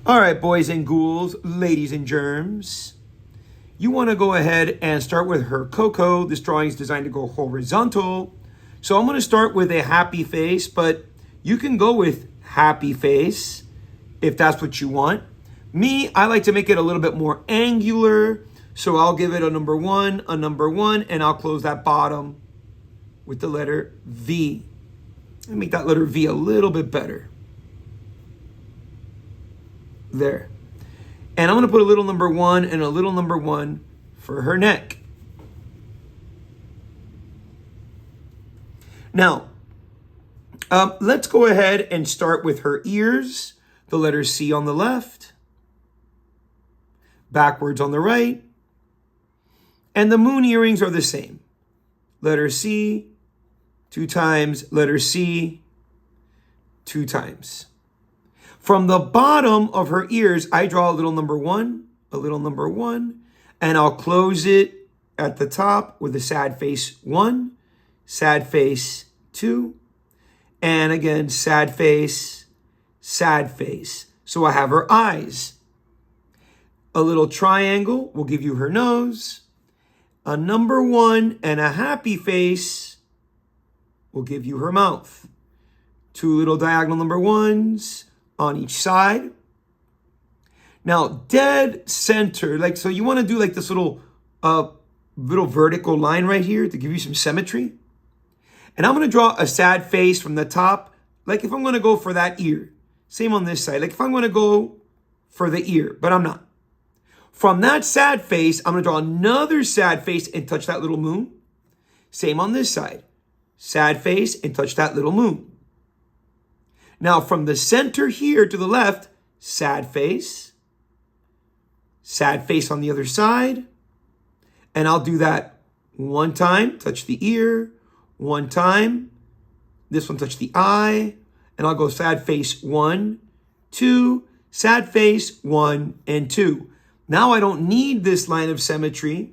All right, boys and ghouls, ladies and germs. You want to go ahead and start with her Coco. This drawing is designed to go horizontal. So I'm going to start with a happy face, but you can go with happy face if that's what you want. Me, I like to make it a little bit more angular. So I'll give it a number one, and I'll close that bottom with the letter V. And make that letter V a little bit better. There. And I'm going to put a little number one and a little number one for her neck. Now, let's go ahead and start with her ears. The letter C on the left. Backwards on the right. And the moon earrings are the same. Letter C, 2 times. Letter C, 2 times. From the bottom of her ears, I draw a little number one, and I'll close it at the top with a sad face 1, sad face 2, and again, sad face, sad face. So I have her eyes. A little triangle will give you her nose. A number 1 and a happy face will give you her mouth. 2 little diagonal number 1s on each side. Now, dead center, so you want to do this little vertical line right here to give you some symmetry. And I'm going to draw a sad face from the top, if I'm going to go for that ear. Same on this side, if I'm going to go for the ear, but I'm not. From that sad face, I'm going to draw another sad face and touch that little moon. Same on this side. Sad face and touch that little moon. Now, from the center here to the left, sad face on the other side. And I'll do that 1 time, touch the ear, 1 time. This one, touch the eye. And I'll go sad face 1, 2, sad face 1, and 2. Now I don't need this line of symmetry.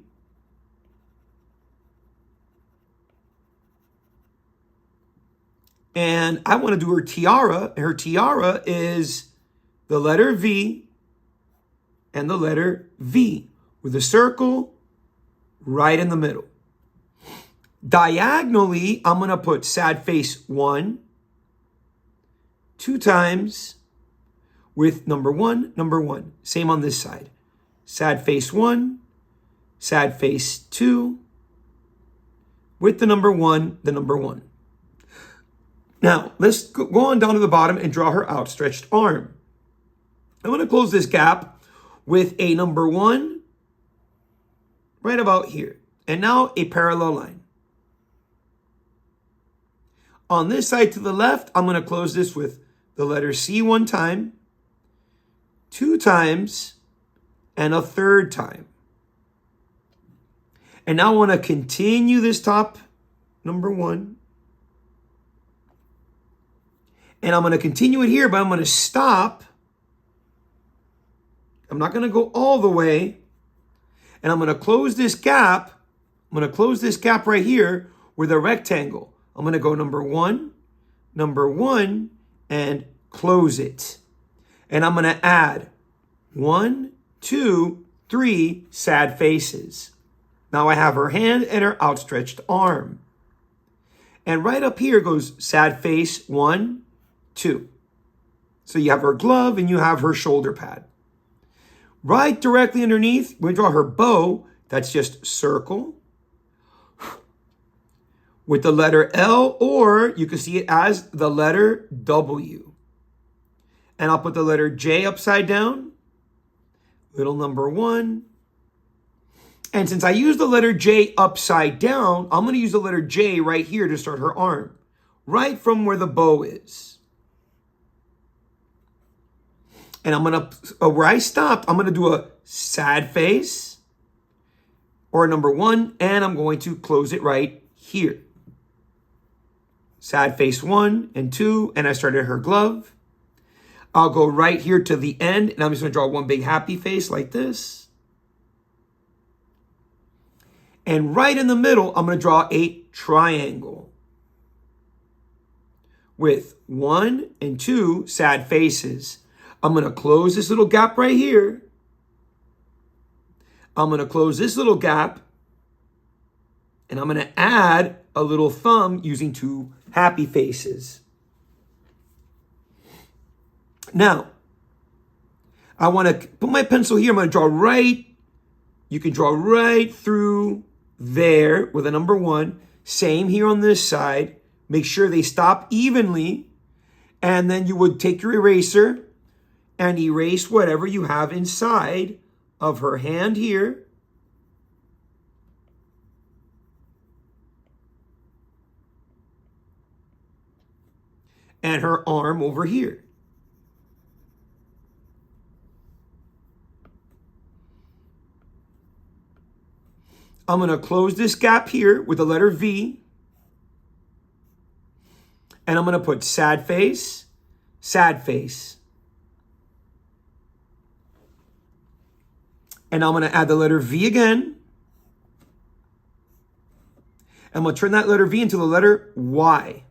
And I want to do her tiara. Her tiara is the letter V and the letter V with a circle right in the middle. Diagonally, I'm going to put sad face 1, 2 times with number 1. Same on this side. Sad face 1, sad face 2 with the number 1. Now, let's go on down to the bottom and draw her outstretched arm. I'm going to close this gap with a number 1 right about here. And now a parallel line. On this side to the left, I'm going to close this with the letter C 1 time, 2 times, and a 3rd time. And now I want to continue this top number 1. And I'm going to continue it here, but I'm going to stop. I'm not going to go all the way. And I'm going to close this gap. I'm going to close this gap right here with a rectangle. I'm going to go number 1, and close it. And I'm going to add 1, 2, 3 sad faces. Now I have her hand and her outstretched arm. And right up here goes sad face 1, 2. So you have her glove and you have her shoulder pad. Right directly underneath, we draw her bow. That's just circle with the letter L, or you can see it as the letter W. And I'll put the letter J upside down, little number 1. And since I use the letter J upside down, I'm going to use the letter J right here to start her arm, right from where the bow is. And I'm going to, where I stopped, I'm going to do a sad face or a number 1, and I'm going to close it right here. Sad face 1 and 2, and I started her glove. I'll go right here to the end, and I'm just going to draw one big happy face like this. And right in the middle, I'm going to draw a triangle with 1 and 2 sad faces. I'm going to close this little gap right here. I'm going to close this little gap. And I'm going to add a little thumb using two happy faces. Now, I want to put my pencil here. I'm going to draw right. You can draw right through there with a number 1. Same here on this side. Make sure they stop evenly. And then you would take your eraser and erase whatever you have inside of her hand here. And her arm over here. I'm going to close this gap here with the letter V. And I'm going to put sad face, sad face. And I'm going to add the letter V again. I'm going to turn that letter V into the letter Y.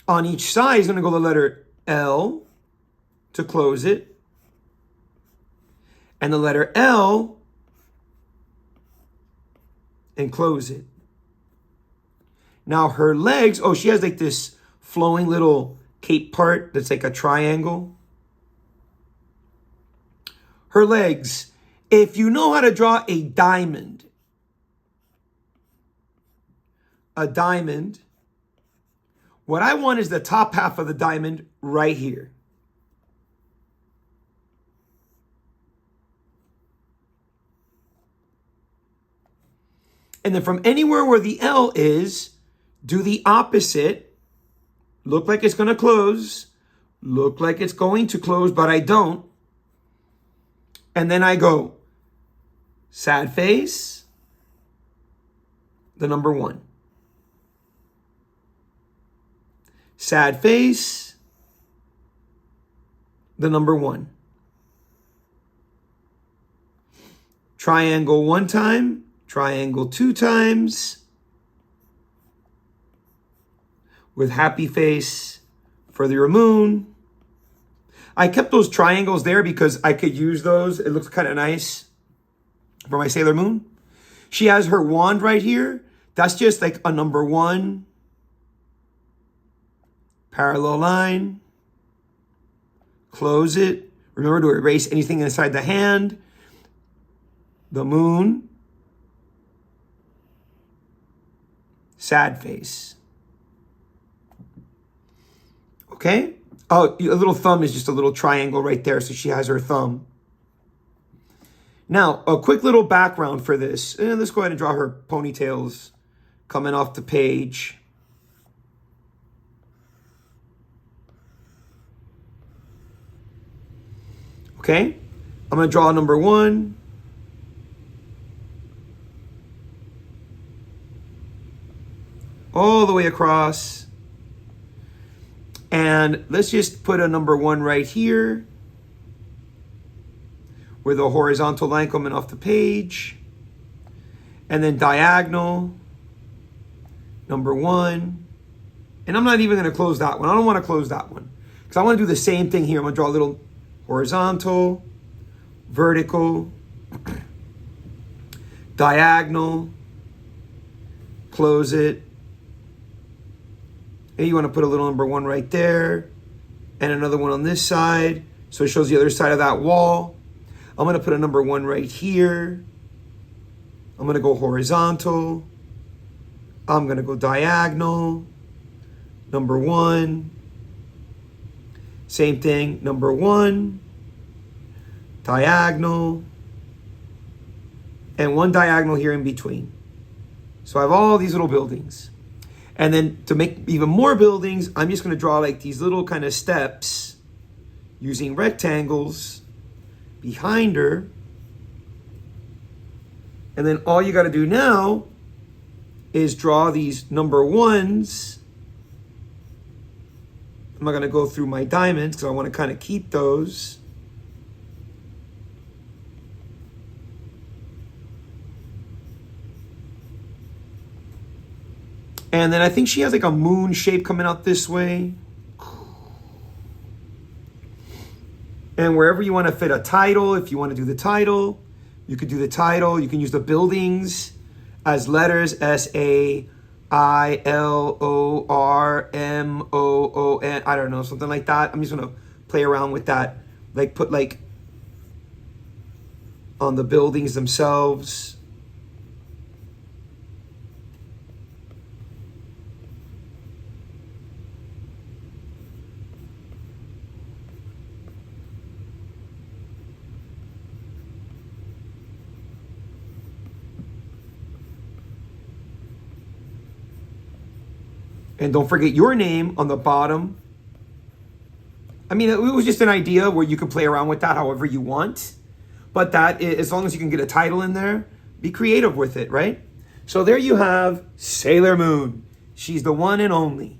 On each side is going to go the letter L to close it. And the letter L and close it. Now her legs, oh, she has like this flowing little cape part that's like a triangle. Her legs, if you know how to draw a diamond, what I want is the top half of the diamond right here. And then from anywhere where the L is, do the opposite. Look like it's going to close. Look like it's going to close, but I don't. And then I go sad face, the number 1. Sad face, the number 1. Triangle 1 time, triangle 2 times. With happy face for the moon. I kept those triangles there because I could use those. It looks kind of nice for my Sailor Moon. She has her wand right here. That's just like a number 1. Parallel line. Close it. Remember to erase anything inside the hand. The moon. Sad face. Okay? Oh, a little thumb is just a little triangle right there, so she has her thumb. Now, a quick little background for this. Let's go ahead and draw her ponytails coming off the page. Okay? I'm going to draw number 1. All the way across. And let's just put a number 1 right here with a horizontal line coming off the page. And then diagonal, number 1. And I'm not even going to close that one. I don't want to close that one because I want to do the same thing here. I'm going to draw a little horizontal, vertical, diagonal, close it. And you want to put a little number 1 right there and another one on this side. So it shows the other side of that wall. I'm going to put a number 1 right here. I'm going to go horizontal. I'm going to go diagonal. Number 1. Same thing. Number 1. Diagonal. And one diagonal here in between. So I have all these little buildings. And then to make even more buildings, I'm just going to draw like these little kind of steps using rectangles behind her. And then all you got to do now is draw these number 1s. I'm not going to go through my diamonds because I want to kind of keep those. And then I think she has like a moon shape coming out this way. And wherever you want to fit a title, if you want to do the title, you could do the title. You can use the buildings as letters, SAILORMOON. I don't know, something like that. I'm just going to play around with that. Like put like on the buildings themselves. And don't forget your name on the bottom. I mean, it was just an idea where you can play around with that however you want. But that, as long as you can get a title in there, be creative with it, right? So there you have Sailor Moon. She's the one and only.